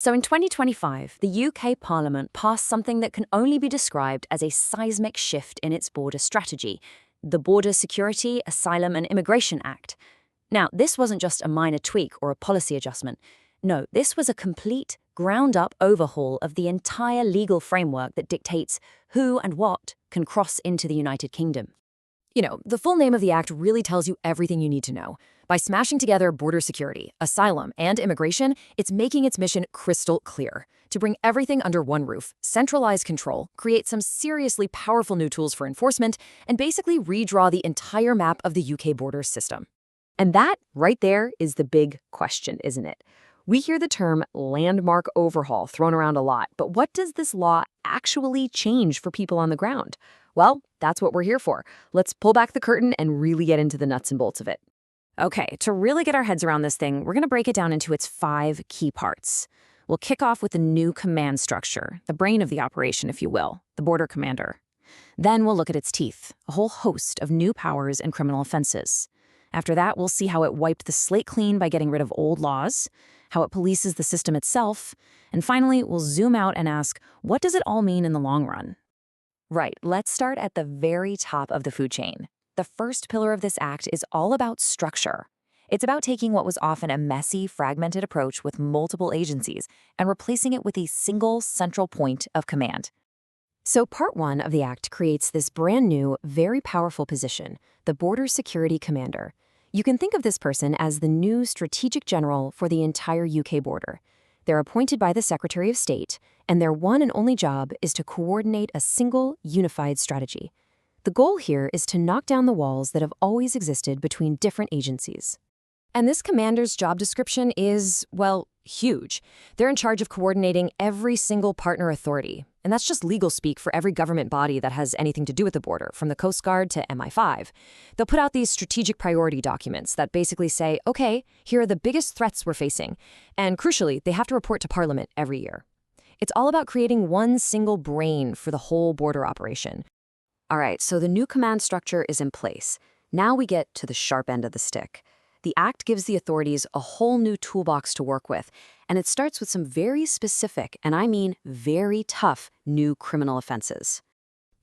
So in 2025, the UK Parliament passed something that can only be described as a seismic shift in its border strategy, the Border Security, Asylum and Immigration Act. Now, this wasn't just a minor tweak or a policy adjustment. No, this was a complete, ground-up overhaul of the entire legal framework that dictates who and what can cross into the United Kingdom. The full name of the act really tells you everything you need to know. By smashing together border security, asylum, and immigration, it's making its mission crystal clear. To bring everything under one roof, centralize control, create some seriously powerful new tools for enforcement, and basically redraw the entire map of the UK border system. And that, right there, is the big question, isn't it? We hear the term landmark overhaul thrown around a lot, but what does this law actually change for people on the ground? Well, that's what we're here for. Let's pull back the curtain and really get into the nuts and bolts of it. Okay, to really get our heads around this thing, we're going to break it down into its 5 key parts. We'll kick off with the new command structure, the brain of the operation, if you will, the border commander. Then we'll look at its teeth, a whole host of new powers and criminal offenses. After that, we'll see how it wiped the slate clean by getting rid of old laws, how it polices the system itself, and finally, we'll zoom out and ask, what does it all mean in the long run? Right, let's start at the very top of the food chain. The first pillar of this act is all about structure. It's about taking what was often a messy, fragmented approach with multiple agencies and replacing it with a single central point of command. So Part 1 of the act creates this brand new, very powerful position, the Border Security Commander. You can think of this person as the new strategic general for the entire UK border. They're appointed by the Secretary of State, and their one and only job is to coordinate a single, unified strategy. The goal here is to knock down the walls that have always existed between different agencies. And this commander's job description is, well, huge. They're in charge of coordinating every single partner authority. And that's just legal speak for every government body that has anything to do with the border, from the Coast Guard to MI5. They'll put out these strategic priority documents that basically say, okay, here are the biggest threats we're facing. And crucially, they have to report to Parliament every year. It's all about creating one single brain for the whole border operation. All right, so the new command structure is in place. Now we get to the sharp end of the stick. The Act gives the authorities a whole new toolbox to work with, and it starts with some very specific, and I mean very tough, new criminal offenses.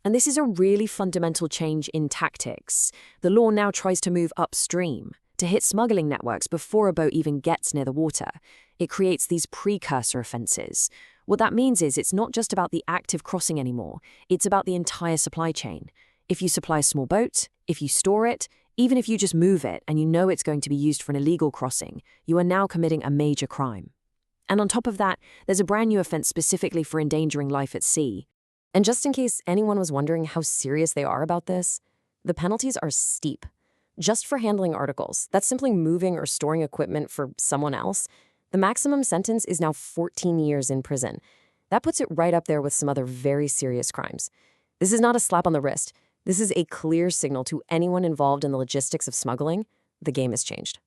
And this is a really fundamental change in tactics. The law now tries to move upstream, to hit smuggling networks before a boat even gets near the water. It creates these precursor offenses. What that means is it's not just about the active crossing anymore, it's about the entire supply chain. If you supply a small boat, if you store it, even if you just move it and you know it's going to be used for an illegal crossing, you are now committing a major crime. And on top of that, there's a brand new offense specifically for endangering life at sea. And just in case anyone was wondering how serious they are about this, the penalties are steep. Just for handling articles, that's simply moving or storing equipment for someone else, the maximum sentence is now 14 years in prison. That puts it right up there with some other very serious crimes. This is not a slap on the wrist. This is a clear signal to anyone involved in the logistics of smuggling. The game has changed.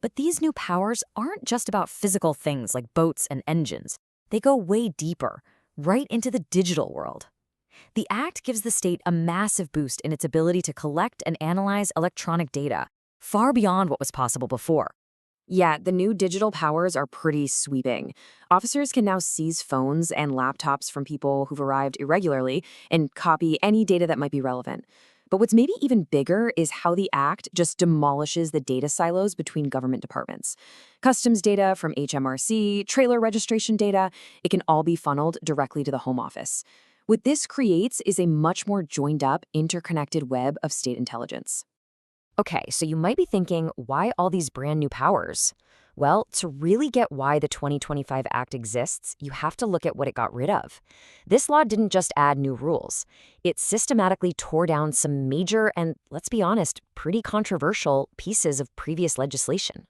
But these new powers aren't just about physical things like boats and engines. They go way deeper, right into the digital world. The Act gives the state a massive boost in its ability to collect and analyze electronic data, far beyond what was possible before. Yeah, the new digital powers are pretty sweeping. Officers can now seize phones and laptops from people who've arrived irregularly and copy any data that might be relevant. But what's maybe even bigger is how the Act just demolishes the data silos between government departments. Customs data from HMRC, trailer registration data, it can all be funneled directly to the Home Office. What this creates is a much more joined-up, interconnected web of state intelligence. Okay, so you might be thinking, why all these brand new powers? Well, to really get why the 2025 Act exists, you have to look at what it got rid of. This law didn't just add new rules. It systematically tore down some major and, let's be honest, pretty controversial pieces of previous legislation.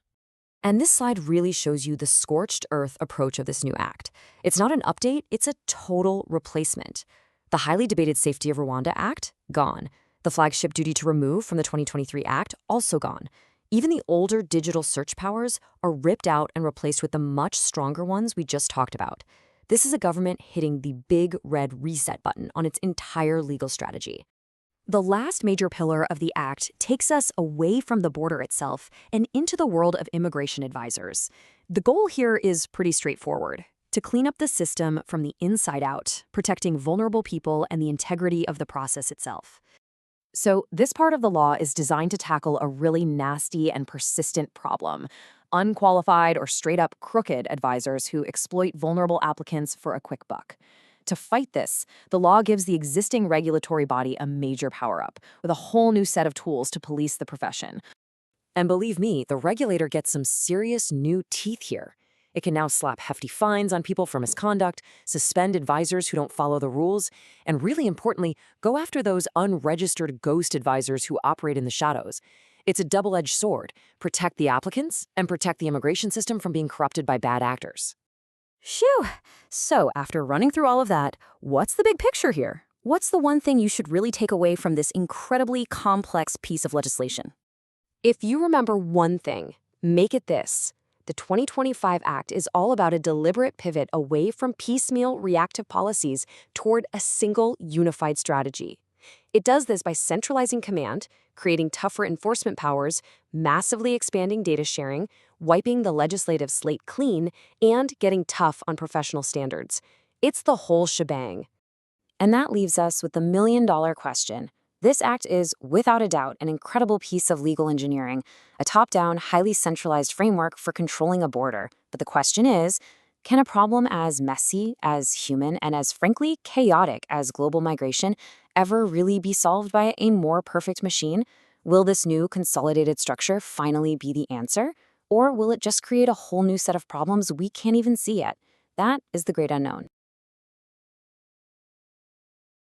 And this slide really shows you the scorched earth approach of this new act. It's not an update, it's a total replacement. The highly debated Safety of Rwanda Act, gone. The flagship duty to remove from the 2023 Act, also gone. Even the older digital search powers are ripped out and replaced with the much stronger ones we just talked about. This is a government hitting the big red reset button on its entire legal strategy. The last major pillar of the Act takes us away from the border itself and into the world of immigration advisors. The goal here is pretty straightforward. to clean up the system from the inside out, protecting vulnerable people and the integrity of the process itself. So, this part of the law is designed to tackle a really nasty and persistent problem: unqualified or straight up crooked advisors who exploit vulnerable applicants for a quick buck. To fight this, the law gives the existing regulatory body a major power up, with a whole new set of tools to police the profession. And believe me, the regulator gets some serious new teeth here. It can now slap hefty fines on people for misconduct, suspend advisors who don't follow the rules, and really importantly, go after those unregistered ghost advisors who operate in the shadows. It's a double-edged sword: protect the applicants and protect the immigration system from being corrupted by bad actors. Phew! So, after running through all of that, what's the big picture here? What's the one thing you should really take away from this incredibly complex piece of legislation? If you remember one thing, make it this: the 2025 Act is all about a deliberate pivot away from piecemeal reactive policies toward a single unified strategy. It does this by centralizing command, creating tougher enforcement powers, massively expanding data sharing, wiping the legislative slate clean, and getting tough on professional standards. It's the whole shebang. And that leaves us with the million-dollar question. This act is, without a doubt, an incredible piece of legal engineering, a top-down, highly centralized framework for controlling a border. But the question is, can a problem as messy, as human, and as frankly chaotic as global migration ever really be solved by a more perfect machine? Will this new consolidated structure finally be the answer? Or will it just create a whole new set of problems we can't even see yet? That is the great unknown.